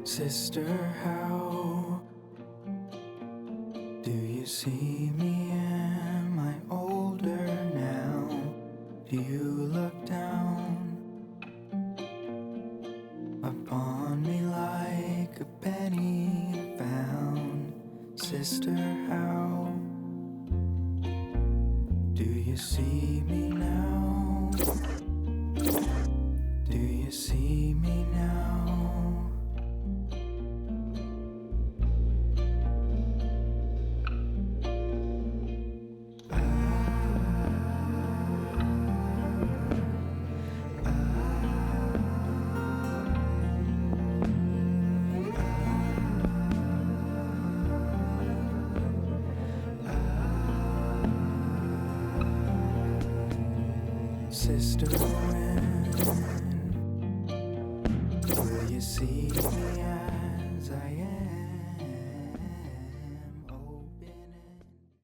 Sister, how do you see me? Am I older now? Do you look down upon me like a penny found? Sister, how do you see me now? Do you see me now?Sister, when will you see me as I am?